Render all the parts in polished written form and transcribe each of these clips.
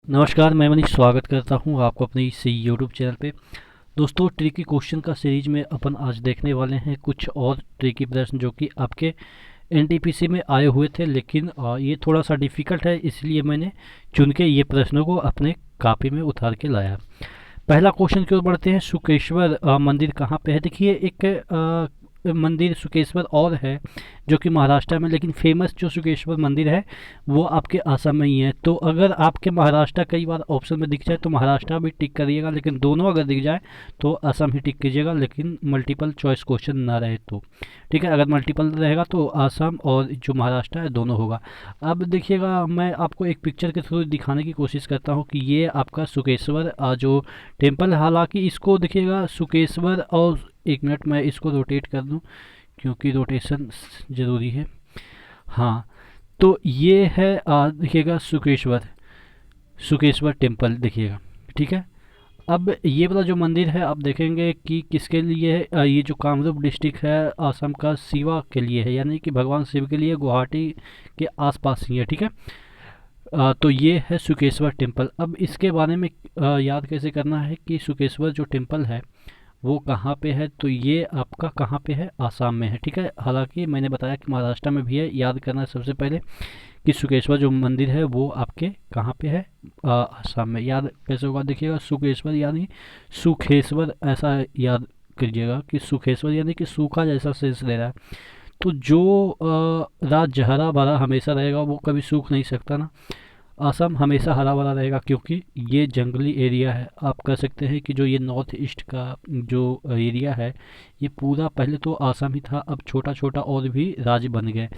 नमस्कार, मैं मनीष स्वागत करता हूँ आपको अपने इस यूट्यूब चैनल पे। दोस्तों, ट्रिकी क्वेश्चन का सीरीज में अपन आज देखने वाले हैं कुछ और ट्रिकी प्रश्न जो कि आपके एनटीपीसी में आए हुए थे, लेकिन ये थोड़ा सा डिफ़िकल्ट है, इसलिए मैंने चुन के ये प्रश्नों को अपने कॉपी में उतार के लाया। पहला क्वेश्चन की ओर बढ़ते हैं। सुकेश्वर मंदिर कहाँ पे है? देखिए, एक मंदिर सुकेश्वर और है जो कि महाराष्ट्र में, लेकिन फेमस जो सुकेश्वर मंदिर है वो आपके आसाम में ही है। तो अगर आपके महाराष्ट्र कई बार ऑप्शन में दिख जाए तो महाराष्ट्र भी टिक करिएगा, लेकिन दोनों अगर दिख जाए तो आसाम ही टिक कीजिएगा, लेकिन मल्टीपल चॉइस क्वेश्चन ना रहे तो। ठीक है, अगर मल्टीपल रहेगा तो आसाम और जो महाराष्ट्र है दोनों होगा। अब देखिएगा, मैं आपको एक पिक्चर के थ्रू दिखाने की कोशिश करता हूँ कि ये आपका सुकेश्वर जो टेम्पल, हालांकि इसको देखिएगा सुकेश्वर, और एक मिनट मैं इसको रोटेट कर दूं क्योंकि रोटेशन ज़रूरी है। हाँ, तो ये है देखिएगा सुकेश्वर, सुकेश्वर टेम्पल देखिएगा। ठीक है, अब ये वाला जो मंदिर है आप देखेंगे कि किसके लिए है। ये जो कामरूप डिस्ट्रिक्ट है असम का, शिवा के लिए है, यानी कि भगवान शिव के लिए, गुवाहाटी के आसपास ही है। ठीक है, तो ये है सुकेश्वर टेम्पल। अब इसके बारे में याद कैसे करना है कि सुकेश्वर जो टेम्पल है वो कहाँ पे है, तो ये आपका कहाँ पे है, आसाम में है। ठीक है, हालांकि मैंने बताया कि महाराष्ट्र में भी है। याद करना है सबसे पहले कि सुकेश्वर जो मंदिर है वो आपके कहाँ पे है, आसाम में। याद कैसे होगा, देखिएगा सुकेश्वर यानी सुखेश्वर, ऐसा याद करिएगा कि सुखेश्वर यानी कि सूखा जैसा सेंस दे रहा है। तो जो राज्य हरा भरा हमेशा रहेगा वो कभी सूख नहीं सकता ना। असम हमेशा हरा भरा रहेगा क्योंकि ये जंगली एरिया है। आप कह सकते हैं कि जो ये नॉर्थ ईस्ट का जो एरिया है ये पूरा, पहले तो असम ही था, अब छोटा छोटा और भी राज्य बन गए।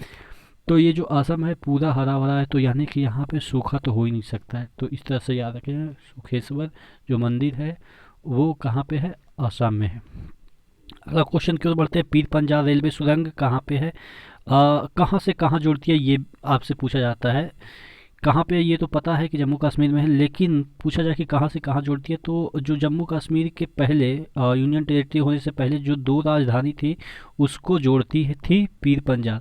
तो ये जो असम है पूरा हरा भरा है, तो यानी कि यहाँ पे सूखा तो हो ही नहीं सकता है। तो इस तरह से याद रखें, सुखेश्वर जो मंदिर है वो कहाँ पे है, असम में है। अगला क्वेश्चन की ओर बढ़ते हैं। पीर पंजाल रेलवे सुरंग कहाँ पे है? कहाँ से कहाँ जुड़ती है ये आपसे पूछा जाता है। कहाँ पे ये तो पता है कि जम्मू कश्मीर में है, लेकिन पूछा जाए कि कहाँ से कहाँ जोड़ती है, तो जो जम्मू कश्मीर के पहले यूनियन टेरिटरी होने से पहले जो दो राजधानी थी उसको जोड़ती है थी पीर पंजाल।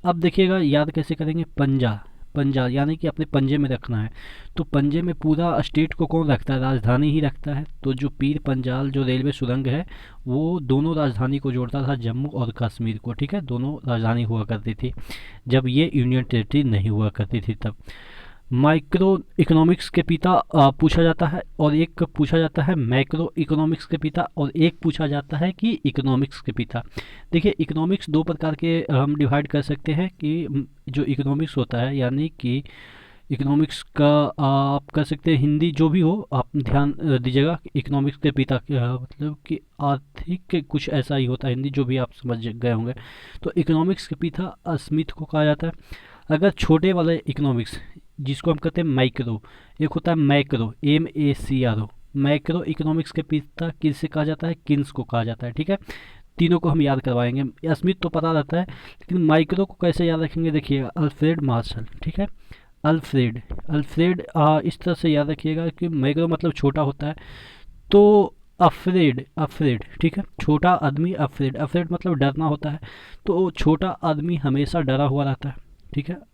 अब देखिएगा याद कैसे करेंगे, पंजा, पंजा यानी कि अपने पंजे में रखना है। तो पंजे में पूरा स्टेट को कौन रखता है, राजधानी ही रखता है। तो जो पीर पंजाल जो रेलवे सुरंग है वो दोनों राजधानी को जोड़ता था, जम्मू और कश्मीर को। ठीक है, दोनों राजधानी हुआ करती थी जब ये यूनियन टेरिटरी नहीं हुआ करती थी तब। माइक्रो इकोनॉमिक्स के पिता पूछा जाता है, और एक पूछा जाता है मैक्रो इकोनॉमिक्स के पिता, और एक पूछा जाता है कि इकोनॉमिक्स के पिता। देखिए, इकोनॉमिक्स दो प्रकार के हम डिवाइड कर सकते हैं कि जो इकोनॉमिक्स होता है, यानी कि इकोनॉमिक्स का आप कह सकते हैं हिंदी जो भी हो, आप ध्यान दीजिएगा। इकोनॉमिक्स के पिता मतलब कि आर्थिक के कुछ ऐसा ही होता है हिंदी, जो भी आप समझ गए होंगे। तो इकोनॉमिक्स के पिता स्मिथ को कहा जाता है। अगर छोटे वाले इकोनॉमिक्स जिसको हम कहते हैं माइक्रो, एक होता है मैक्रो, MACRO। मैक्रो इकोनॉमिक्स के पिता किससे कहा जाता है, किन्स को कहा जाता है। ठीक है, तीनों को हम याद करवाएंगे। स्मिथ तो पता रहता है, लेकिन माइक्रो को कैसे याद रखेंगे, देखिएगा अल्फ्रेड मार्शल। ठीक है, अल्फ्रेड, अल्फ्रेड इस तरह से याद रखिएगा कि मैक्रो मतलब छोटा होता है, तो अफ्रेड, अफ्रेड, ठीक है, छोटा आदमी अफ्रेड, अफ्रेड मतलब डरना होता है। तो छोटा आदमी हमेशा डरा हुआ रहता है। ठीक है,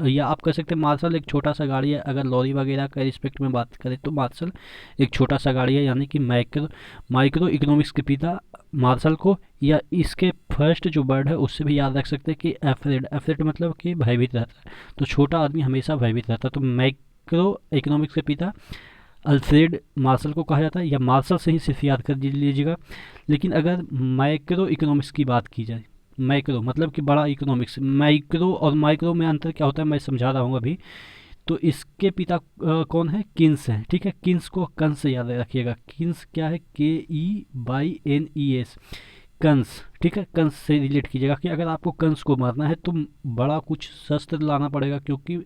या आप कह सकते हैं मार्शल एक छोटा सा गाड़ी है। अगर लॉरी वगैरह का रिस्पेक्ट में बात करें तो मार्शल एक छोटा सा गाड़ी है, यानी कि माइक्रो, माइक्रो इकोनॉमिक्स के पिता मार्शल को, या इसके फर्स्ट जो वर्ड है उससे भी याद रख सकते हैं कि एफ्रेड, एफ्रेड मतलब कि भयभीत रहता है। तो छोटा आदमी हमेशा भयभीत रहता है। तो माइक्रो इकोनॉमिक्स के पिता अल्फ्रेड मार्शल को कहा जाता है, या मार्शल से ही सिर्फ याद कर लीजिएगा। लेकिन अगर माइक्रो इकोनॉमिक्स की बात की जाए, माइक्रो मतलब कि बड़ा इकोनॉमिक्स, माइक्रो और माइक्रो में अंतर क्या होता है मैं समझा रहा हूँ अभी। तो इसके पिता कौन है, किन्स हैं। ठीक है, किन्स को कंस से याद रखिएगा। किन्स क्या है, KEYNES, कंस। ठीक है, कंस से रिलेट कीजिएगा कि अगर आपको कंस को मारना है तो बड़ा कुछ शस्त्र लाना पड़ेगा, क्योंकि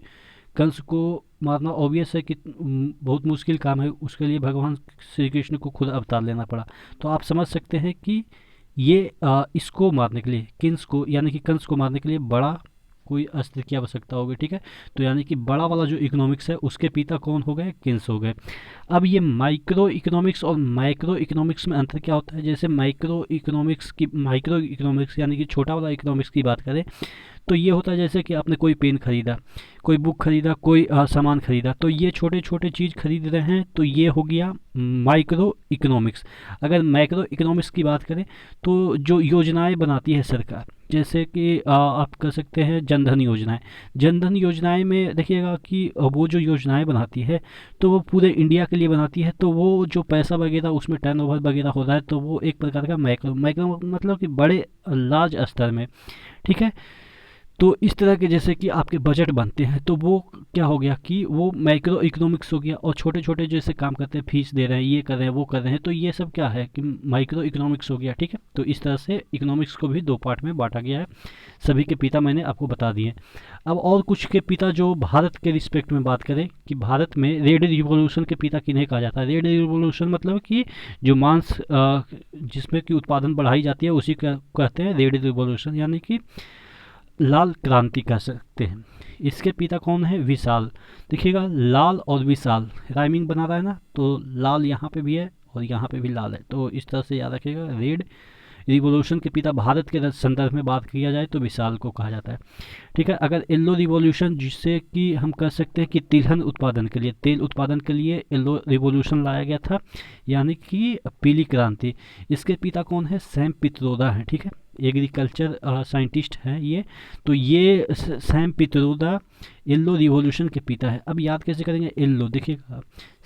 कंस को मारना ऑब्वियस है कि बहुत मुश्किल काम है। उसके लिए भगवान श्री कृष्ण को खुद अवतार लेना पड़ा। तो आप समझ सकते हैं कि ये इसको मारने के लिए, किन्स को यानी कि कंस को मारने के लिए बड़ा कोई अस्त्र की आवश्यकता होगी, ठीक है। तो यानी कि बड़ा वाला जो इकोनॉमिक्स है उसके पिता कौन हो गए, केन्स हो गए। अब ये माइक्रो इकोनॉमिक्स और माइक्रो इकोनॉमिक्स में अंतर क्या होता है? जैसे माइक्रो इकोनॉमिक्स यानी कि छोटा वाला इकोनॉमिक्स की बात करें तो ये होता है जैसे कि आपने कोई पेन खरीदा, कोई बुक खरीदा, कोई सामान खरीदा, तो ये छोटे छोटे चीज़ खरीद रहे हैं, तो ये हो गया माइक्रो इकोनॉमिक्स। अगर मैक्रो इकोनॉमिक्स की बात करें तो जो योजनाएं बनाती है सरकार, जैसे कि आप कह सकते हैं जनधन योजनाएं। जनधन योजनाएं में देखिएगा कि वो जो योजनाएं बनाती है तो वो पूरे इंडिया के लिए बनाती है, तो वो जो पैसा वगैरह उसमें टर्नओवर वगैरह होता है तो वो एक प्रकार का मैक्रो मैक्रो मतलब कि बड़े लार्ज स्तर में, ठीक है। तो इस तरह के जैसे कि आपके बजट बनते हैं तो वो क्या हो गया कि वो माइक्रो इकोनॉमिक्स हो गया। और छोटे छोटे जैसे काम करते हैं, फीस दे रहे हैं, ये कर रहे हैं, वो कर रहे हैं, तो ये सब क्या है कि माइक्रो इकोनॉमिक्स हो गया, ठीक है। तो इस तरह से इकोनॉमिक्स को भी दो पार्ट में बांटा गया है। सभी के पिता मैंने आपको बता दिए। अब और कुछ के पिता जो भारत के रिस्पेक्ट में बात करें कि भारत में रेड रिवॉल्यूशन के पिता किन्हें कहा जाता है। रेड रिवॉल्यूशन मतलब कि जो मांस जिसमें कि उत्पादन बढ़ाई जाती है उसी का कहते हैं रेड रिवॉल्यूशन, यानी कि लाल क्रांति कह सकते हैं। इसके पिता कौन है, विशाल। देखिएगा लाल और विशाल राइमिंग बना रहा है ना, तो लाल यहाँ पे भी है और यहाँ पे भी लाल है, तो इस तरह से याद रखिएगा। रेड रिवॉल्यूशन के पिता भारत के संदर्भ में बात किया जाए तो विशाल को कहा जाता है, ठीक है। अगर येलो रिवॉल्यूशन, जिससे कि हम कह सकते हैं कि तिलहन उत्पादन के लिए, तेल उत्पादन के लिए येलो रिवॉल्यूशन लाया गया था, यानी कि पीली क्रांति। इसके पिता कौन है, सैम पित्रोदा है, ठीक है। एग्रीकल्चर साइंटिस्ट हैं ये। तो ये सैम पित्रोदा येल्लो रिवॉल्यूशन के पिता है। अब याद कैसे करेंगे येल्लो, देखिएगा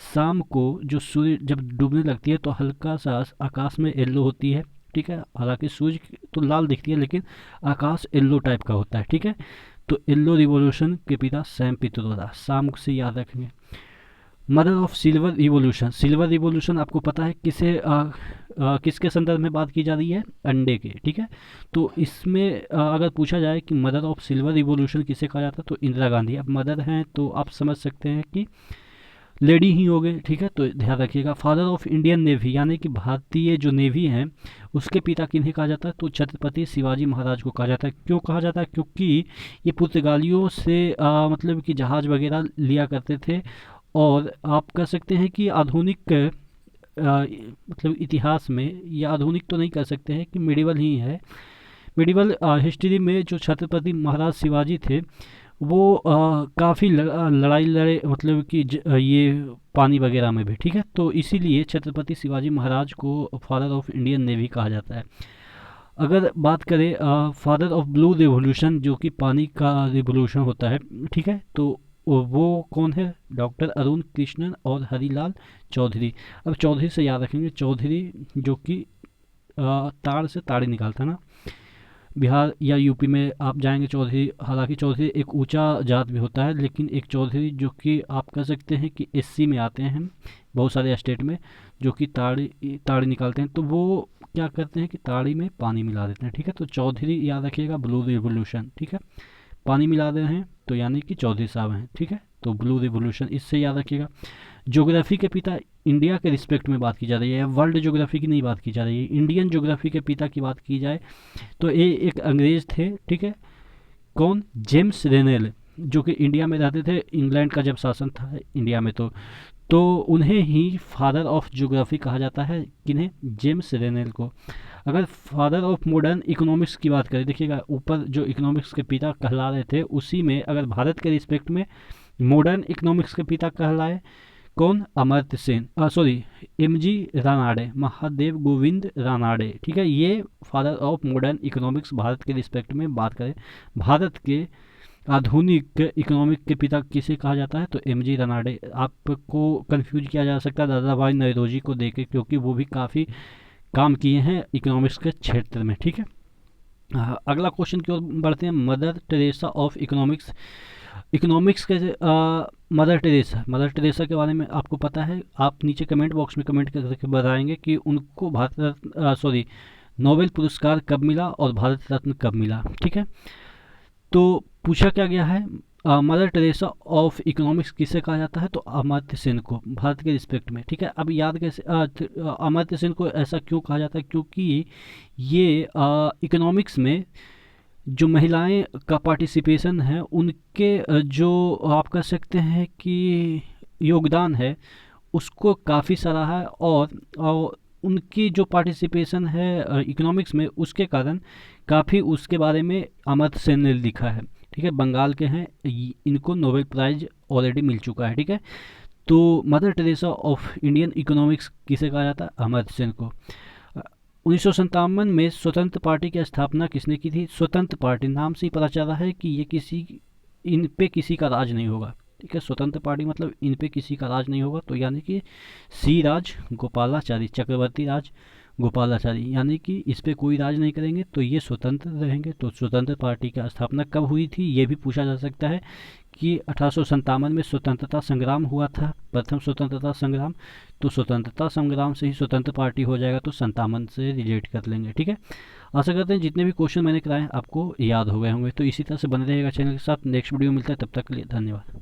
शाम को जो सूर्य जब डूबने लगती है तो हल्का सा आकाश में येल्लो होती है, ठीक है। हालांकि सूरज तो लाल दिखती है लेकिन आकाश येल्लो टाइप का होता है, ठीक है। तो येल्लो रिवॉल्यूशन के पिता सैम पित्रोदा, शाम से याद रखेंगे। Mother of silver revolution, silver revolution आपको पता है किसके संदर्भ में बात की जा रही है, अंडे के, ठीक है। तो इसमें अगर पूछा जाए कि मदर ऑफ सिल्वर रिवॉल्यूशन किसे कहा जाता है तो इंदिरा गांधी। अब मदर हैं तो आप समझ सकते हैं कि लेडी ही हो गए, ठीक है। तो ध्यान रखिएगा। फादर ऑफ इंडियन नेवी, यानी कि भारतीय जो नेवी है उसके पिता किन्हें कहा जाता है तो छत्रपति शिवाजी महाराज को कहा जाता है। क्यों कहा जाता है, क्योंकि ये पुर्तगालियों से मतलब कि जहाज़ वगैरह लिया करते थे। और आप कह सकते हैं कि आधुनिक मतलब इतिहास में, या आधुनिक तो नहीं कह सकते हैं कि मिडिवल ही है, मिडिवल हिस्ट्री में जो छत्रपति महाराज शिवाजी थे वो काफ़ी लड़ाई लड़े, मतलब कि ये पानी वगैरह में भी, ठीक है। तो इसीलिए छत्रपति शिवाजी महाराज को फादर ऑफ इंडियन नेवी कहा जाता है। अगर बात करें फादर ऑफ ब्लू रिवोल्यूशन, जो कि पानी का रिवोल्यूशन होता है, ठीक है, तो वो कौन है, डॉक्टर अरुण कृष्णन और हरिलाल चौधरी। अब चौधरी से याद रखेंगे, चौधरी जो कि ताड़ से ताड़ी निकालता है ना। बिहार या यूपी में आप जाएंगे चौधरी, हालांकि चौधरी एक ऊंचा जात भी होता है, लेकिन एक चौधरी जो कि आप कह सकते हैं कि एससी में आते हैं बहुत सारे स्टेट में, जो कि ताड़ी निकालते हैं, तो वो क्या करते हैं कि ताड़ी में पानी मिला देते हैं, ठीक है। तो चौधरी याद रखिएगा, ब्लू रिवोल्यूशन, ठीक है। पानी मिला रहे हैं तो यानी कि चौधरी साहब हैं, ठीक है। तो ब्लू रिवोल्यूशन, इससे याद रखिएगा। ज्योग्राफी के पिता, इंडिया के रिस्पेक्ट में बात की जा रही है, वर्ल्ड ज्योग्राफी की नहीं बात की जा रही है, इंडियन ज्योग्राफी के पिता की बात की जाए तो ये एक अंग्रेज थे, ठीक है। कौन, जेम्स रेनेल, जो कि इंडिया में रहते थे, इंग्लैंड का जब शासन था इंडिया में तो उन्हें ही फादर ऑफ ज्योग्राफी कहा जाता है। किन्हें, जेम्स रेनेल को। अगर फादर ऑफ मॉडर्न इकोनॉमिक्स की बात करें, देखिएगा ऊपर जो इकोनॉमिक्स के पिता कहला रहे थे उसी में अगर भारत के रिस्पेक्ट में मॉडर्न इकोनॉमिक्स के पिता कहलाए कौन, अमर्त्य सेन, सॉरी एमजी रानाडे, महादेव गोविंद रानाडे, ठीक है। ये father of modern economics Bharat के रिस्पेक्ट में बात करें, भारत के आधुनिक इकोनॉमिक के पिता किसे कहा जाता है तो एमजी रानाडे। आपको कंफ्यूज किया जा सकता है दादा भाई नौरोजी को देके, क्योंकि वो भी काफ़ी काम किए हैं इकोनॉमिक्स के क्षेत्र में, ठीक है। अगला क्वेश्चन की ओर बढ़ते हैं। Mother Teresa of economics, economics के मदर टेरेसा के बारे में आपको पता है, आप नीचे कमेंट बॉक्स में कमेंट करके बताएंगे कि उनको नोबेल पुरस्कार कब मिला और भारत रत्न कब मिला, ठीक है। तो पूछा क्या गया है, मदर टेरेसा ऑफ इकोनॉमिक्स किसे कहा जाता है तो अमर्त्य सेन को, भारत के रिस्पेक्ट में, ठीक है। अब याद कैसे, अमर्त्य सेन को ऐसा क्यों कहा जाता है, क्योंकि ये इकोनॉमिक्स में जो महिलाएं का पार्टिसिपेशन है, उनके जो आप कह सकते हैं कि योगदान है, उसको काफ़ी सराहा है। और उनकी जो पार्टिसिपेशन है इकोनॉमिक्स में, उसके कारण काफ़ी उसके बारे में अमर्त्य सेन ने लिखा है। ठीक है, बंगाल के हैं, इनको नोबेल प्राइज ऑलरेडी मिल चुका है। ठीक है, तो mother Teresa of Indian economics किसे कहा जाता है? अमर्त्य सेन को। 1957 में स्वतंत्र पार्टी की स्थापना किसने की थी? स्वतंत्र पार्टी, नाम से ही पता चल रहा है कि ये इन पे किसी का राज नहीं होगा। ठीक है, स्वतंत्र पार्टी मतलब इन पे किसी का राज नहीं होगा, तो यानी कि सी राज गोपालाचारी, चक्रवर्ती राज गोपालाचारी, यानी कि इस पे कोई राज नहीं करेंगे, तो ये स्वतंत्र रहेंगे। तो स्वतंत्र पार्टी की स्थापना कब हुई थी, ये भी पूछा जा सकता है कि 1857 में स्वतंत्रता संग्राम हुआ था, प्रथम स्वतंत्रता संग्राम। तो स्वतंत्रता संग्राम से ही स्वतंत्र पार्टी हो जाएगा, तो 57 से रिलेट कर लेंगे। ठीक है, आशा करते हैं जितने भी क्वेश्चन मैंने कराए आपको याद हो गए होंगे। तो इसी तरह से बने रहेगा चैनल के साथ। नेक्स्ट वीडियो मिलता है, तब तक के लिए धन्यवाद।